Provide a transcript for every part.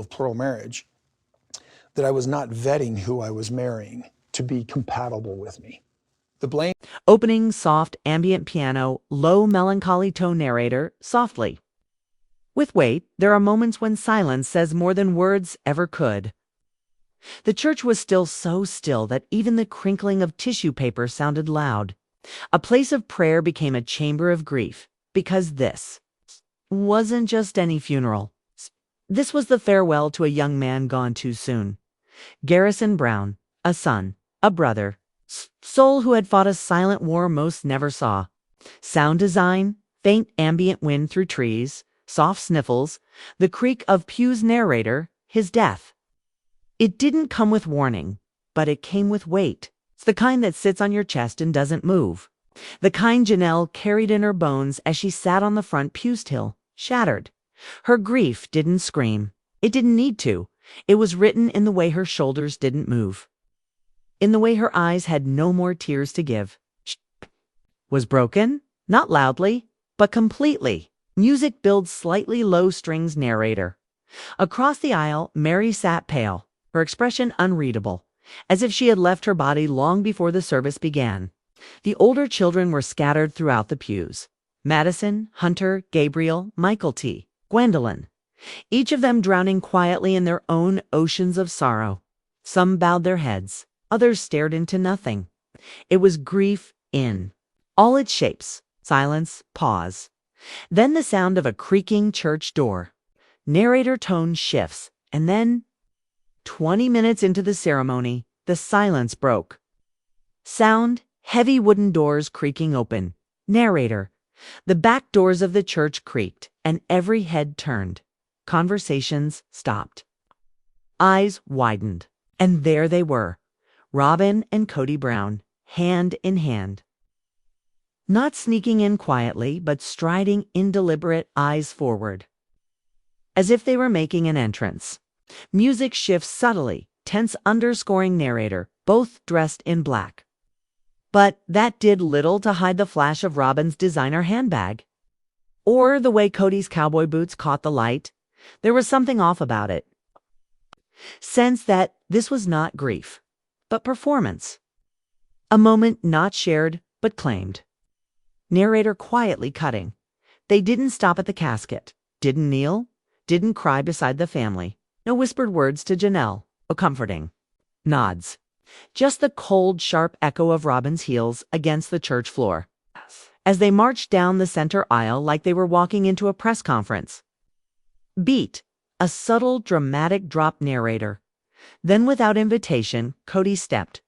of plural marriage, that I was not vetting who I was marrying to be compatible with me. The blame. Opening soft ambient piano, low melancholy tone narrator, softly. With weight, there are moments when silence says more than words ever could. The church was still so still that even the crinkling of tissue paper sounded loud. A place of prayer became a chamber of grief, because this wasn't just any funeral. This was the farewell to a young man gone too soon. Garrison Brown, a son, a brother, soul who had fought a silent war most never saw. Sound design, faint ambient wind through trees, soft sniffles, the creak of Pugh's narrator, his death. It didn't come with warning, but it came with weight. It's the kind that sits on your chest and doesn't move. The kind Janelle carried in her bones as she sat on the front pew-stool, shattered. Her grief didn't scream. It didn't need to. It was written in the way her shoulders didn't move, in the way her eyes had no more tears to give. She was broken, not loudly, but completely. Music builds slightly low strings narrator. Across the aisle, Mary sat pale, her expression unreadable, as if she had left her body long before the service began. The older children were scattered throughout the pews. Madison, Hunter, Gabriel, Michael T., Gwendolyn, each of them drowning quietly in their own oceans of sorrow. Some bowed their heads, others stared into nothing. It was grief in all its shapes. Silence, pause. Then the sound of a creaking church door. Narrator tone shifts, and then, 20 minutes into the ceremony, the silence broke. Sound, heavy wooden doors creaking open. Narrator. The back doors of the church creaked, and every head turned. Conversations stopped. Eyes widened, and there they were, Robyn and Cody Brown, hand in hand. Not sneaking in quietly, but striding in deliberate, eyes forward, as if they were making an entrance. Music shifts subtly, tense underscoring narrator, both dressed in black. But that did little to hide the flash of Robyn's designer handbag, or the way Cody's cowboy boots caught the light. There was something off about it. Sense that this was not grief, but performance. A moment not shared, but claimed. Narrator quietly cutting. They didn't stop at the casket, didn't kneel, didn't cry beside the family. No whispered words to Janelle, or comforting nods. Just the cold, sharp echo of Robyn's heels against the church floor, as they marched down the center aisle like they were walking into a press conference. Beat, a subtle, dramatic drop narrator. Then without invitation, Cody stepped.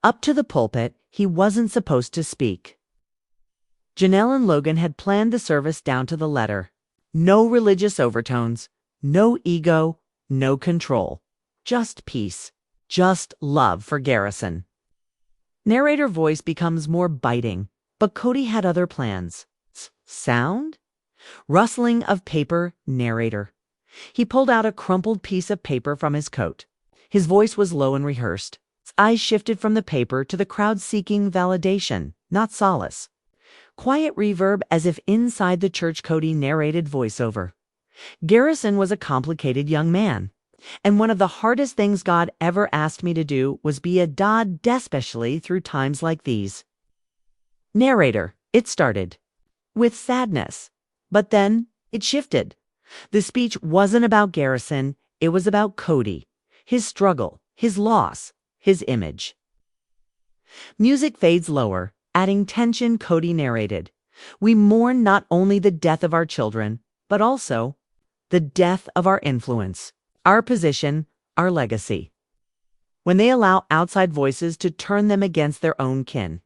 Up to the pulpit, he wasn't supposed to speak. Janelle and Logan had planned the service down to the letter. No religious overtones, no ego, no control. Just peace, just love for Garrison. Narrator voice becomes more biting, but Cody had other plans. Sound? Rustling of paper, narrator. He pulled out a crumpled piece of paper from his coat. His voice was low and rehearsed. His eyes shifted from the paper to the crowd seeking validation, not solace. Quiet reverb as if inside the church Cody narrated voiceover. Garrison was a complicated young man, and one of the hardest things God ever asked me to do was be a dad, especially through times like these. Narrator, it started with sadness, but then it shifted. The speech wasn't about Garrison, it was about Cody, his struggle, his loss, his image. Music fades lower, adding tension. Cody narrated. We mourn not only the death of our children, but also the death of our influence, our position, our legacy. When they allow outside voices to turn them against their own kin.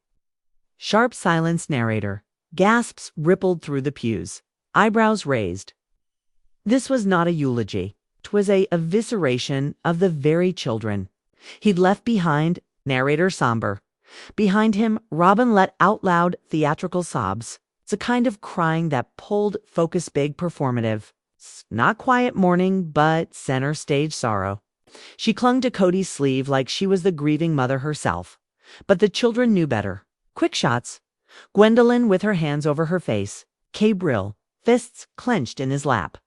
Sharp silence narrator. Gasps rippled through the pews. Eyebrows raised. This was not a eulogy. 'Twas a evisceration of the very children he'd left behind. Narrator somber. Behind him, Robyn let out loud theatrical sobs. It's a kind of crying that pulled focus big, performative. Not quiet mourning, but center stage sorrow. She clung to Cody's sleeve like she was the grieving mother herself. But the children knew better. Quick shots. Gwendolyn with her hands over her face. Gabriel, fists clenched in his lap.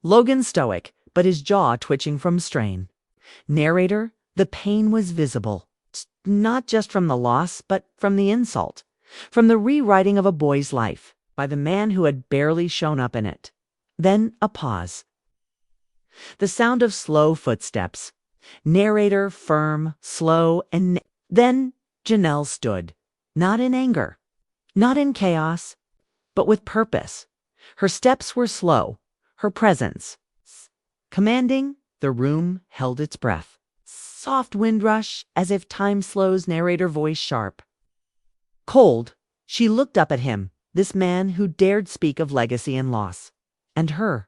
Logan stoic, but his jaw twitching from strain. Narrator, the pain was visible, not just from the loss, but from the insult, from the rewriting of a boy's life by the man who had barely shown up in it. Then a pause. The sound of slow footsteps. Narrator firm, slow, and then Janelle stood, not in anger, not in chaos, but with purpose. Her steps were slow, her presence commanding. The room held its breath. Soft wind rush, as if time slows, narrator voice sharp. Cold, she looked up at him, this man who dared speak of legacy and loss. And her,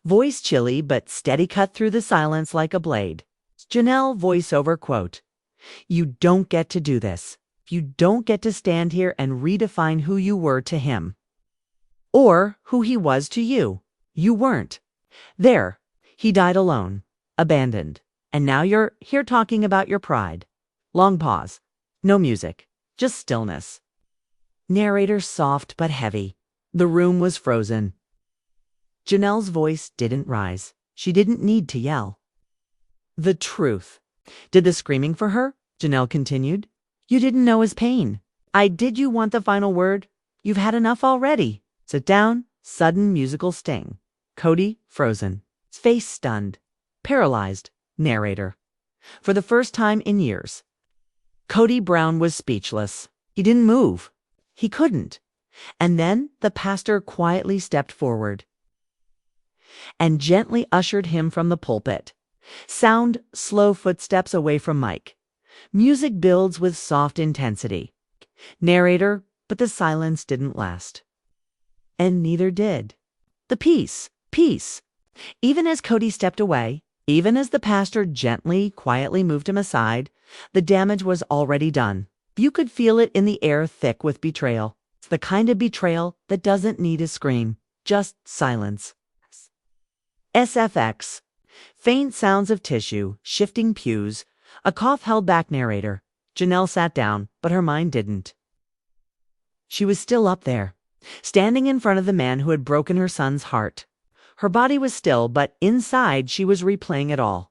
voice chilly but steady, cut through the silence like a blade. Janelle voiceover quote, "You don't get to do this. You don't get to stand here and redefine who you were to him. Or who he was to you. You weren't. There, he died alone, abandoned. And now you're here talking about your pride." Long pause. No music. Just stillness. Narrator soft but heavy. The room was frozen. Janelle's voice didn't rise. She didn't need to yell. The truth. Did the screaming for her? Janelle continued. You didn't know his pain. Did you want the final word? You've had enough already. Sit down. Sudden musical sting. Cody frozen. His face stunned. Paralyzed. Narrator. For the first time in years. Cody Brown was speechless. He didn't move. He couldn't. And then the pastor quietly stepped forward and gently ushered him from the pulpit. Sound, slow footsteps away from Mike. Music builds with soft intensity. Narrator, but the silence didn't last. And neither did the peace. Even as Cody stepped away, even as the pastor gently, quietly moved him aside, the damage was already done. You could feel it in the air, thick with betrayal. It's the kind of betrayal that doesn't need a scream, just silence. SFX. Faint sounds of tissue, shifting pews, a cough held back narrator. Janelle sat down, but her mind didn't. She was still up there, standing in front of the man who had broken her son's heart. Her body was still, but inside she was replaying it all.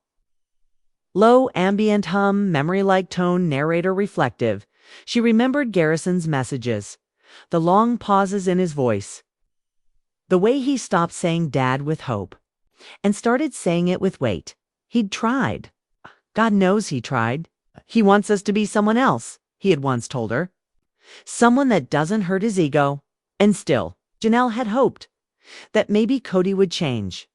Low ambient hum, memory-like tone, narrator reflective. She remembered Garrison's messages, the long pauses in his voice, the way he stopped saying dad with hope and started saying it with weight. He'd tried. God knows he tried. He wants us to be someone else, he had once told her. Someone that doesn't hurt his ego. And still, Janelle had hoped that maybe Cody would change.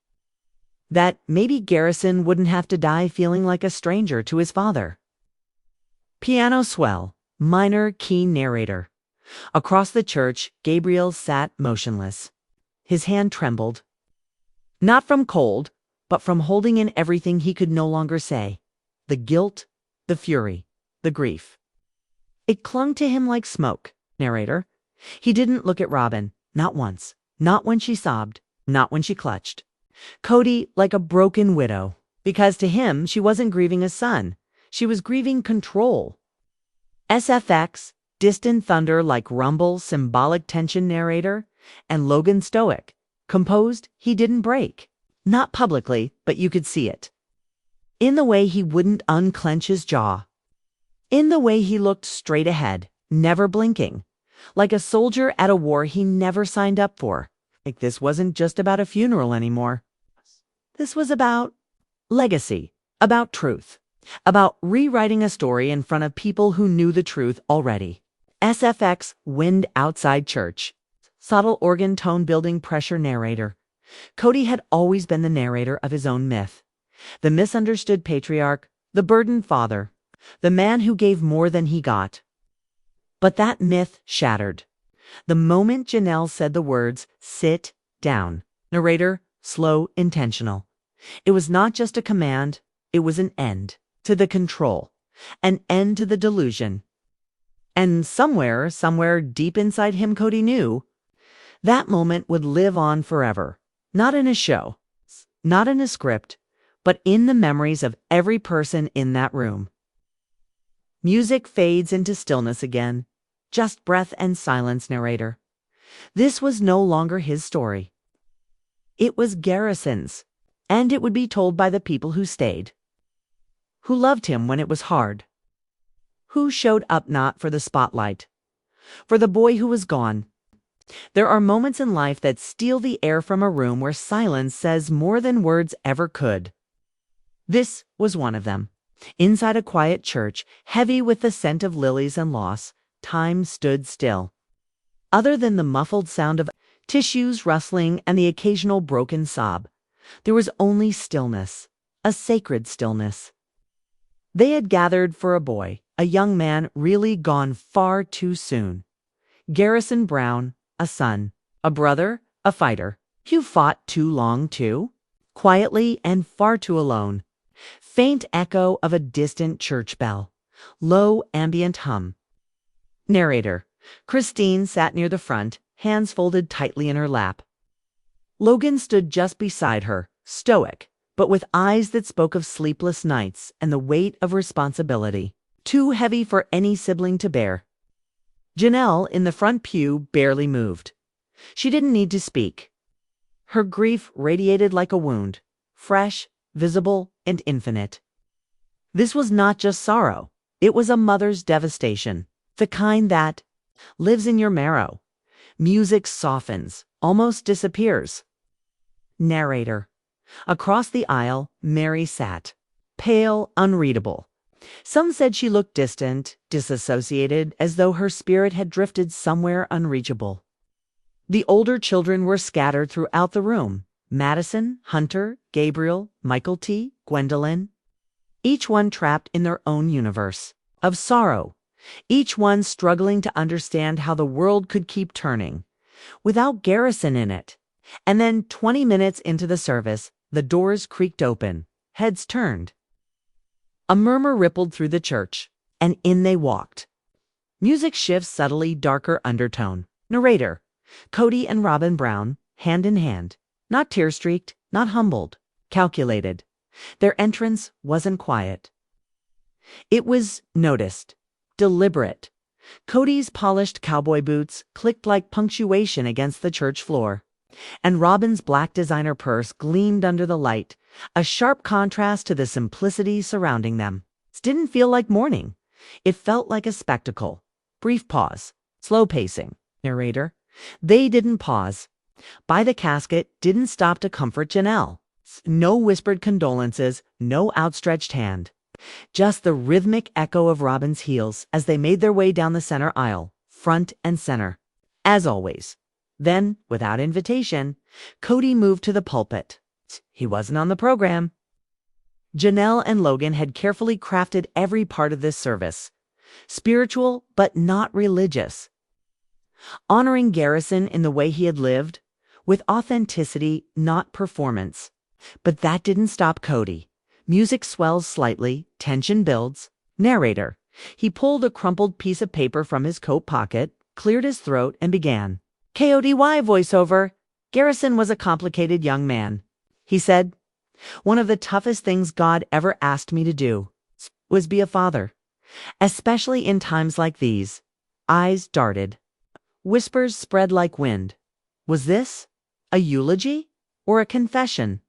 That maybe Garrison wouldn't have to die feeling like a stranger to his father. Piano swell, minor key narrator. Across the church, Gabriel sat motionless. His hand trembled. Not from cold, but from holding in everything he could no longer say. The guilt, the fury, the grief. It clung to him like smoke, narrator. He didn't look at Robyn, not once. Not when she sobbed, not when she clutched. Cody like a broken widow, because to him she wasn't grieving a son. She was grieving control. SFX, distant thunder like rumble, symbolic tension narrator, and Logan stoic. Composed, he didn't break. Not publicly, but you could see it. In the way he wouldn't unclench his jaw. In the way he looked straight ahead, never blinking. Like a soldier at a war he never signed up for. Like this wasn't just about a funeral anymore. This was about legacy, about truth, about rewriting a story in front of people who knew the truth already. SFX, wind outside church. Subtle organ tone building pressure narrator. Cody had always been the narrator of his own myth. The misunderstood patriarch, the burdened father, the man who gave more than he got. But that myth shattered. The moment Janelle said the words, sit down. Narrator, slow, intentional. It was not just a command, it was an end to the control, an end to the delusion. And somewhere deep inside him, Cody knew that moment would live on forever. Not in a show, not in a script, but in the memories of every person in that room. Music fades into stillness again. Just breath and silence, narrator. This was no longer his story. It was Garrison's. And it would be told by the people who stayed, who loved him when it was hard, who showed up not for the spotlight, for the boy who was gone. There are moments in life that steal the air from a room where silence says more than words ever could. This was one of them. Inside a quiet church, heavy with the scent of lilies and loss, time stood still. Other than the muffled sound of tissues rustling and the occasional broken sob, there was only stillness, a sacred stillness. They had gathered for a boy, a young man really gone far too soon. Garrison Brown, a son, a brother, a fighter. You fought too long too, quietly and far too alone. Faint echo of a distant church bell, low ambient hum. Narrator. Christine sat near the front, hands folded tightly in her lap. Logan stood just beside her, stoic, but with eyes that spoke of sleepless nights and the weight of responsibility, too heavy for any sibling to bear. Janelle, in the front pew, barely moved. She didn't need to speak. Her grief radiated like a wound, fresh, visible, and infinite. This was not just sorrow. It was a mother's devastation, the kind that lives in your marrow. Music softens, almost disappears. Narrator. Across the aisle, Mary sat, pale, unreadable. Some said she looked distant, disassociated, as though her spirit had drifted somewhere unreachable. The older children were scattered throughout the room. Madison, Hunter, Gabriel, Michael T., Gwendolyn. Each one trapped in their own universe of sorrow. Each one struggling to understand how the world could keep turning without Garrison in it. And then 20 minutes into the service, the doors creaked open, heads turned. A murmur rippled through the church, and in they walked. Music shifts subtly, darker undertone. Narrator. Cody and Robyn Brown, hand in hand. Not tear-streaked, not humbled, calculated. Their entrance wasn't quiet. It was noticed, deliberate. Cody's polished cowboy boots clicked like punctuation against the church floor, and Robyn's black designer purse gleamed under the light, a sharp contrast to the simplicity surrounding them. It didn't feel like mourning. It felt like a spectacle. Brief pause, slow pacing. Narrator. They didn't pause. By the casket didn't stop to comfort Janelle. No whispered condolences, no outstretched hand. Just the rhythmic echo of Robyn's heels as they made their way down the center aisle, front and center. As always. Then, without invitation, Cody moved to the pulpit. He wasn't on the program. Janelle and Logan had carefully crafted every part of this service. Spiritual, but not religious. Honoring Garrison in the way he had lived, with authenticity, not performance. But that didn't stop Cody. Music swells slightly, tension builds. Narrator. He pulled a crumpled piece of paper from his coat pocket, cleared his throat, and began. KODY voiceover. Garrison was a complicated young man. He said, "One of the toughest things God ever asked me to do was be a father. Especially in times like these." Eyes darted. Whispers spread like wind. Was this a eulogy or a confession?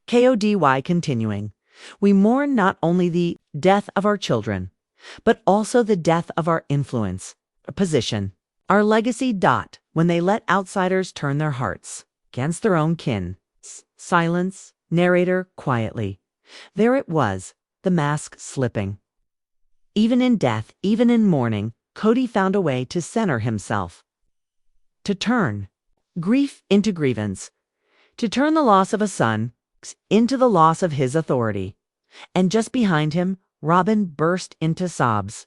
KODY continuing. We mourn not only the death of our children, but also the death of our influence, position, our legacy. When they let outsiders turn their hearts against their own kin. Silence. Narrator quietly. There it was, the mask slipping. Even in death, even in mourning, Cody found a way to center himself. To turn grief into grievance. To turn the loss of a son into the loss of his authority. And just behind him, Robyn burst into sobs.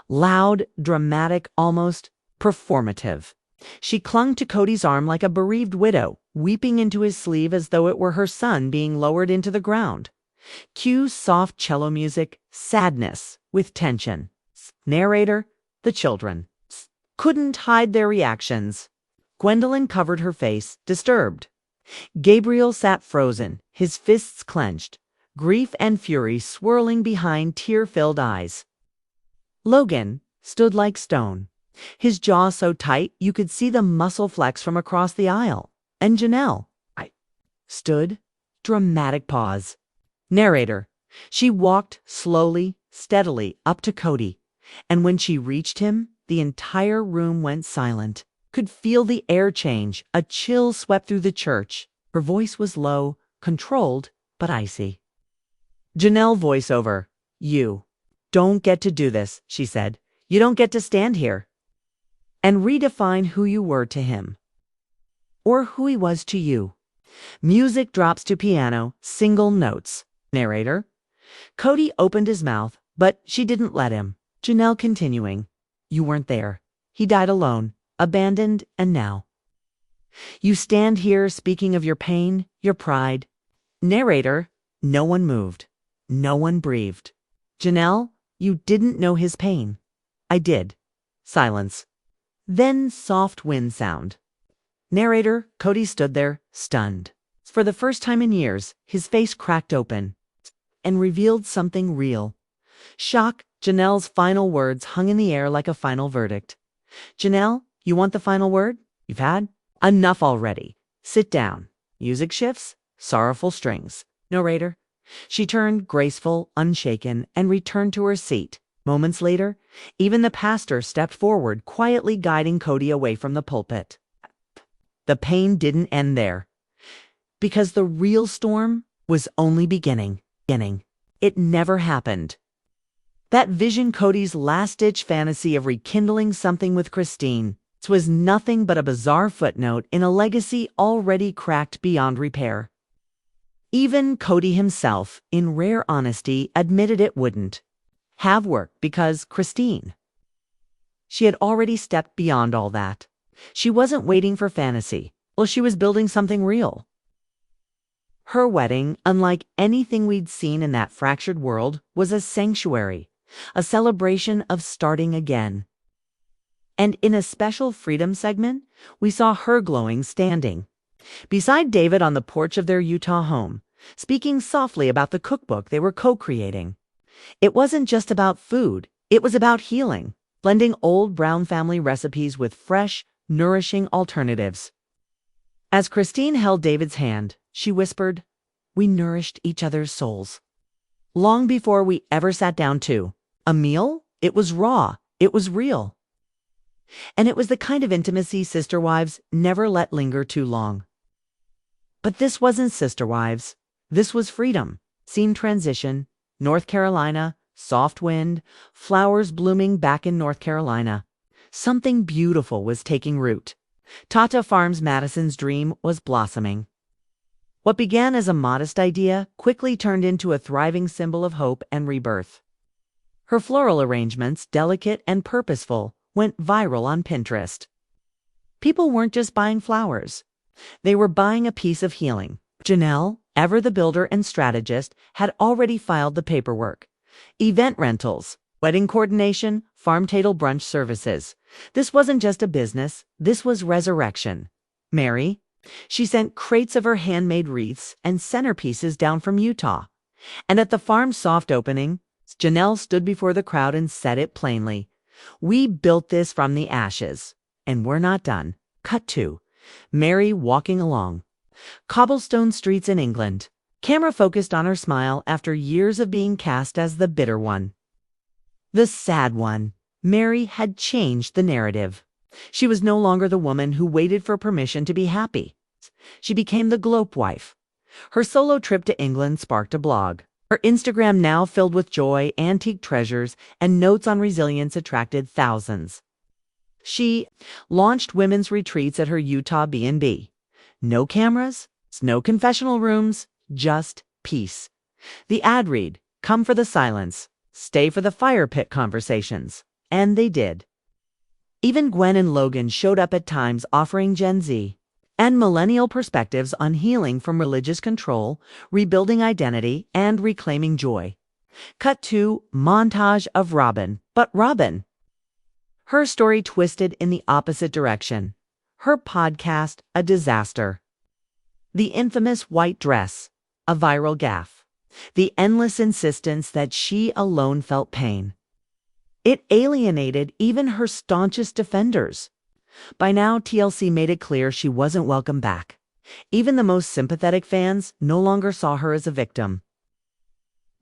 Loud, dramatic, almost performative. She clung to Cody's arm like a bereaved widow, weeping into his sleeve as though it were her son being lowered into the ground. Cue soft cello music, sadness with tension. Narrator. The children couldn't hide their reactions. Gwendolyn covered her face, disturbed. Gabriel sat frozen, his fists clenched, grief and fury swirling behind tear-filled eyes. Logan stood like stone, his jaw so tight you could see the muscle flex from across the aisle. And Janelle stood Dramatic pause. Narrator. She walked slowly, steadily up to Cody, and when she reached him, the entire room went silent. Could feel the air change. A chill swept through the church. Her voice was low, controlled, but icy. Janelle voiceover. You don't get to do this, she said. You don't get to stand here and redefine who you were to him. Or who he was to you. Music drops to piano, single notes. Narrator. Cody opened his mouth, but she didn't let him. Janelle continuing. You weren't there. He died alone, abandoned, and now. You stand here speaking of your pain, your pride. Narrator. No one moved. No one breathed. Janelle, you didn't know his pain. I did. Silence. Then soft wind sound. Narrator. Cody stood there, stunned. For the first time in years, his face cracked open and revealed something real. Shock. Janelle's final words hung in the air like a final verdict. Janelle, you want the final word? You've had enough already. Sit down. Music shifts, sorrowful strings. Narrator. She turned graceful, unshaken, and returned to her seat. Moments later, even the pastor stepped forward, quietly guiding Cody away from the pulpit. The pain didn't end there, because the real storm was only beginning. It never happened. That vision, Cody's last-ditch fantasy of rekindling something with Christine, was nothing but a bizarre footnote in a legacy already cracked beyond repair. Even Cody himself, in rare honesty, admitted it wouldn't have worked because Christine. She had already stepped beyond all that. She wasn't waiting for fantasy. Well, she was building something real. Her wedding, unlike anything we'd seen in that fractured world, was a sanctuary, a celebration of starting again. And in a special freedom segment, we saw her glowing, standing beside David on the porch of their Utah home, speaking softly about the cookbook they were co-creating. It wasn't just about food, it was about healing, blending old Brown family recipes with fresh, nourishing alternatives. As Christine held David's hand, she whispered, "We nourished each other's souls. Long before we ever sat down to a meal, it was raw, it was real." And it was the kind of intimacy sister wives never let linger too long. But this wasn't Sister Wives. This was freedom. Scene transition, North Carolina, soft wind, flowers blooming back in North Carolina. Something beautiful was taking root. Tata Farms Madison's dream was blossoming. What began as a modest idea quickly turned into a thriving symbol of hope and rebirth. Her floral arrangements, delicate and purposeful, went viral on Pinterest. People weren't just buying flowers. They were buying a piece of healing. Janelle, ever the builder and strategist, had already filed the paperwork. Event rentals, wedding coordination, farm-table brunch services. This wasn't just a business, this was resurrection. Mary, she sent crates of her handmade wreaths and centerpieces down from Utah. And at the farm's soft opening, Janelle stood before the crowd and said it plainly. We built this from the ashes, and we're not done. Cut to Mary walking along cobblestone streets in England. Camera focused on her smile after years of being cast as the bitter one. The sad one. Mary had changed the narrative. She was no longer the woman who waited for permission to be happy. She became the globe wife. Her solo trip to England sparked a blog. Her Instagram, now filled with joy, antique treasures, and notes on resilience, attracted thousands. She launched women's retreats at her Utah B&B. No cameras, no confessional rooms, just peace. The ad read, "Come for the silence, stay for the fire pit conversations." And they did. Even Gwen and Logan showed up at times, offering Gen Z and millennial perspectives on healing from religious control, rebuilding identity, and reclaiming joy. Cut to montage of Robyn. But Robyn, her story twisted in the opposite direction. Her podcast, a disaster. The infamous white dress, a viral gaffe. The endless insistence that she alone felt pain. It alienated even her staunchest defenders. By now, TLC made it clear she wasn't welcome back. Even the most sympathetic fans no longer saw her as a victim.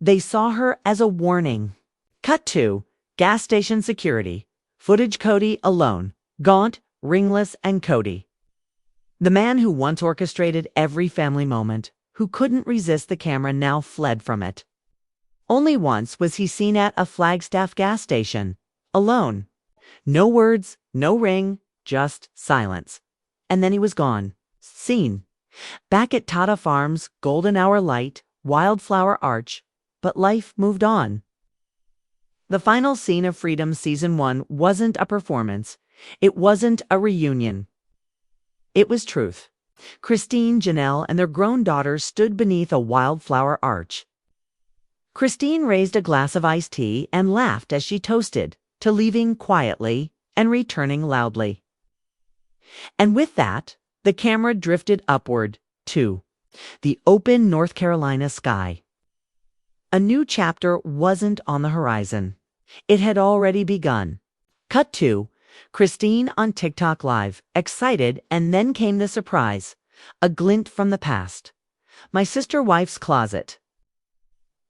They saw her as a warning. Cut to gas station security. Footage Cody alone, gaunt, ringless, and Cody. The man who once orchestrated every family moment, who couldn't resist the camera, now fled from it. Only once was he seen at a Flagstaff gas station, alone. No words, no ring, just silence. And then he was gone. Seen. Back at Tata Farms, Golden Hour Light, Wildflower Arch, but life moved on. The final scene of Freedom Season 1 wasn't a performance. It wasn't a reunion. It was truth. Christine, Janelle, and their grown daughters stood beneath a wildflower arch. Christine raised a glass of iced tea and laughed as she toasted to leaving quietly and returning loudly. And with that, the camera drifted upward to the open North Carolina sky. A new chapter wasn't on the horizon. It had already begun. Cut to Christine on TikTok Live, excited, and then came the surprise. A glint from the past. My sister wife's closet.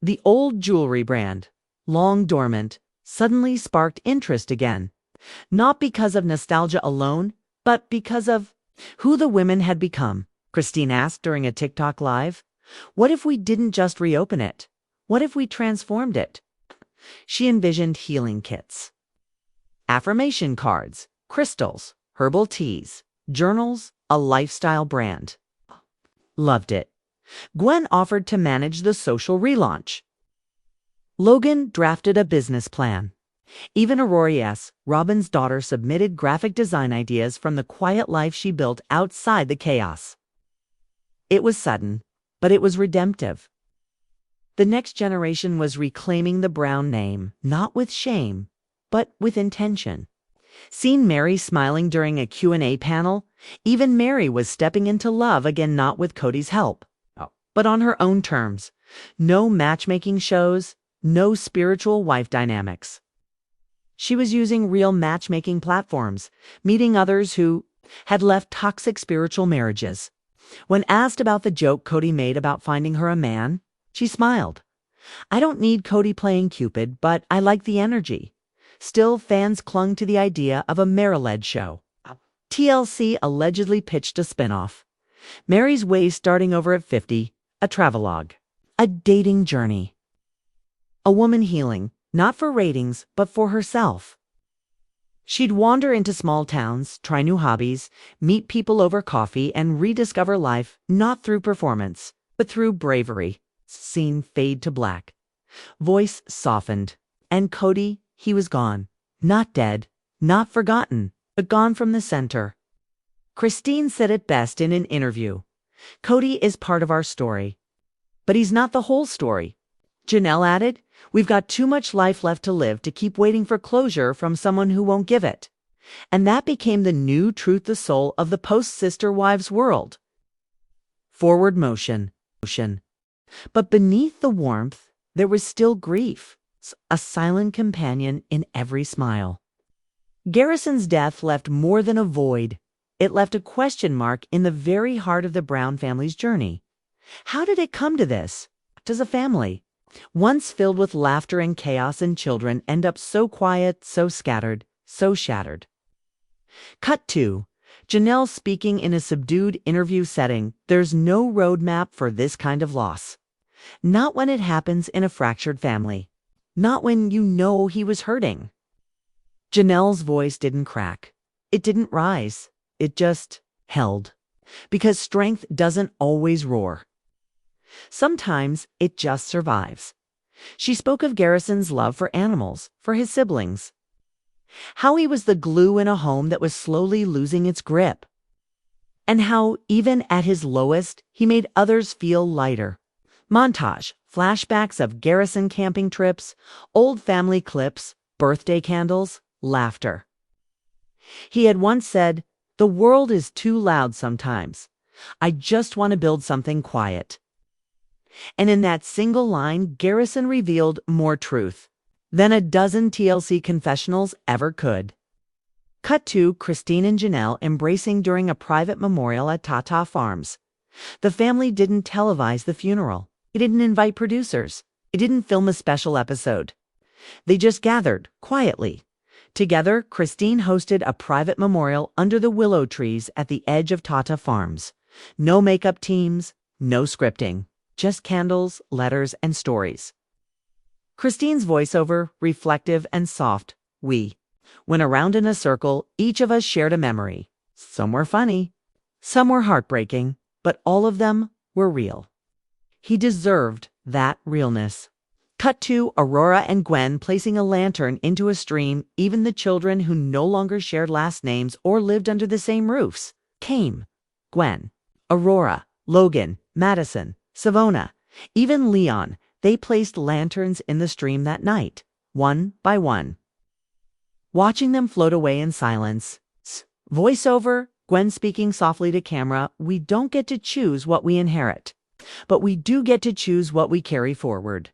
The old jewelry brand, long dormant, suddenly sparked interest again. Not because of nostalgia alone, but because of who the women had become. Christine asked during a TikTok Live. What if we didn't just reopen it? What if we transformed it? She envisioned healing kits, affirmation cards, crystals, herbal teas, journals, a lifestyle brand. Loved it. Gwen offered to manage the social relaunch. Logan drafted a business plan. Even Aurora S., Robyn's daughter, submitted graphic design ideas from the quiet life she built outside the chaos. It was sudden, but it was redemptive. The next generation was reclaiming the Brown name, not with shame, but with intention. Seen Mary smiling during a Q&A panel, even Mary was stepping into love again, not with Cody's help, but on her own terms. No matchmaking shows, no spiritual wife dynamics. She was using real matchmaking platforms, meeting others who had left toxic spiritual marriages. When asked about the joke Cody made about finding her a man, she smiled. I don't need Cody playing Cupid, but I like the energy. Still, fans clung to the idea of a Mary-led show. TLC allegedly pitched a spinoff. Mary's Way starting over at 50, a travelogue, a dating journey. A woman healing, not for ratings, but for herself. She'd wander into small towns, try new hobbies, meet people over coffee, and rediscover life not through performance, but through bravery. Scene fade to black. Voice softened. And Cody, he was gone. Not dead, not forgotten, but gone from the center. Christine said it best in an interview. Cody is part of our story, but he's not the whole story. Janelle added, we've got too much life left to live to keep waiting for closure from someone who won't give it. And that became the new truth, the soul of the post-Sister Wives world. Forward motion. But beneath the warmth, there was still grief, a silent companion in every smile. Garrison's death left more than a void. It left a question mark in the very heart of the Brown family's journey. How did it come to this? Does a family, once filled with laughter and chaos and children, end up so quiet, so scattered, so shattered? Cut to Janelle speaking in a subdued interview setting. There's no roadmap for this kind of loss. Not when it happens in a fractured family. Not when you know he was hurting. Janelle's voice didn't crack. It didn't rise. It just held. Because strength doesn't always roar. Sometimes it just survives. She spoke of Garrison's love for animals, for his siblings. How he was the glue in a home that was slowly losing its grip. And how, even at his lowest, he made others feel lighter. Montage, flashbacks of Garrison camping trips, old family clips, birthday candles, laughter. He had once said, the world is too loud sometimes. I just want to build something quiet. And in that single line, Garrison revealed more truth than a dozen TLC confessionals ever could. Cut to Christine and Janelle embracing during a private memorial at Tata Farms. The family didn't televise the funeral. It didn't invite producers. It didn't film a special episode. They just gathered, quietly. Together, Christine hosted a private memorial under the willow trees at the edge of Tata Farms. No makeup teams, no scripting. Just candles, letters, and stories. Christine's voiceover, reflective and soft, we. When around in a circle, each of us shared a memory. Some were funny, some were heartbreaking, but all of them were real. He deserved that realness. Cut to Aurora and Gwen placing a lantern into a stream. Even the children who no longer shared last names or lived under the same roofs came. Gwen, Aurora, Logan, Madison, Savona, even Leon. They placed lanterns in the stream that night, one by one. Watching them float away in silence. Voiceover, Gwen speaking softly to camera, we don't get to choose what we inherit, but we do get to choose what we carry forward.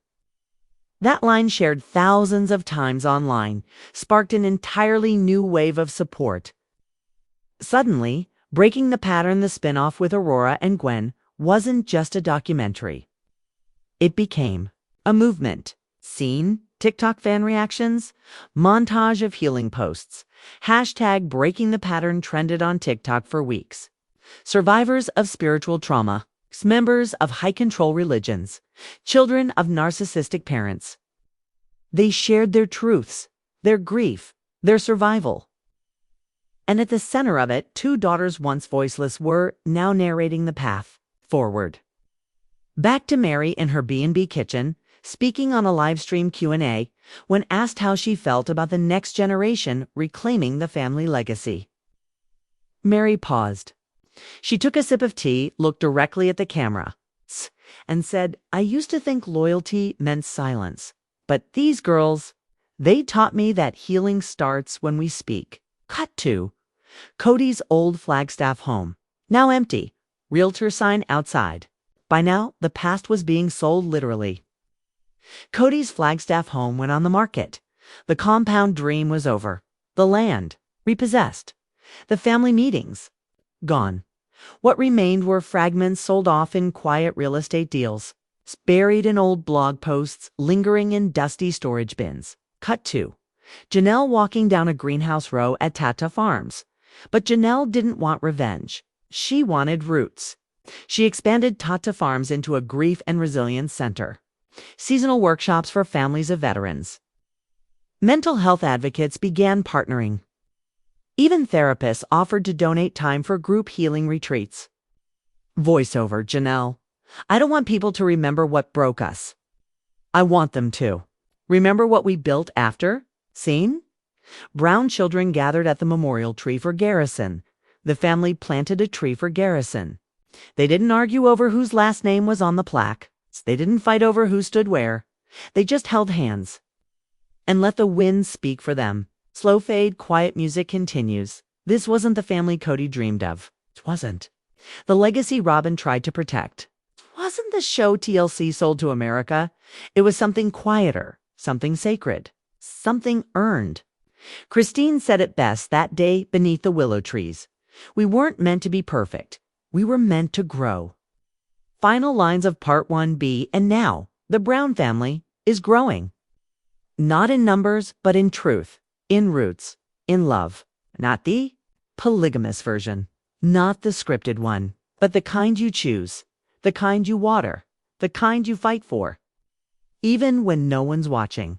That line, shared thousands of times online, sparked an entirely new wave of support. Suddenly, Breaking the Pattern, the spinoff with Aurora and Gwen, wasn't just a documentary. It became a movement. Scene, TikTok fan reactions, montage of healing posts. Hashtag Breaking the Pattern trended on TikTok for weeks. Survivors of spiritual trauma, members of high-control religions, children of narcissistic parents. They shared their truths, their grief, their survival. And at the center of it, two daughters once voiceless were now narrating the path forward. Back to Mary in her B&B kitchen, speaking on a live stream Q&A when asked how she felt about the next generation reclaiming the family legacy. Mary paused. She took a sip of tea, looked directly at the camera, and said, I used to think loyalty meant silence. But these girls, they taught me that healing starts when we speak. Cut to Cody's old Flagstaff home, now empty, realtor sign outside. By now, the past was being sold literally. Cody's Flagstaff home went on the market. The compound dream was over. The land, repossessed. The family meetings, gone. What remained were fragments sold off in quiet real estate deals, buried in old blog posts, lingering in dusty storage bins. Cut to Janelle walking down a greenhouse row at Tata Farms. But Janelle didn't want revenge. She wanted roots. She expanded Tata Farms into a grief and resilience center. Seasonal workshops for families of veterans. Mental health advocates began partnering. Even therapists offered to donate time for group healing retreats. Voiceover, Janelle. I don't want people to remember what broke us. I want them to. Remember what we built after? Scene? Brown children gathered at the memorial tree for Garrison. The family planted a tree for Garrison. They didn't argue over whose last name was on the plaque. They didn't fight over who stood where. They just held hands and let the wind speak for them. Slow fade, quiet music continues. This wasn't the family Cody dreamed of. It wasn't. The legacy Robyn tried to protect. It wasn't the show TLC sold to America. It was something quieter, something sacred, something earned. Christine said it best that day beneath the willow trees. We weren't meant to be perfect. We were meant to grow. Final lines of Part 1B, and now, the Brown family is growing. Not in numbers, but in truth, in roots, in love. Not the polygamous version. Not the scripted one, but the kind you choose, the kind you water, the kind you fight for. Even when no one's watching.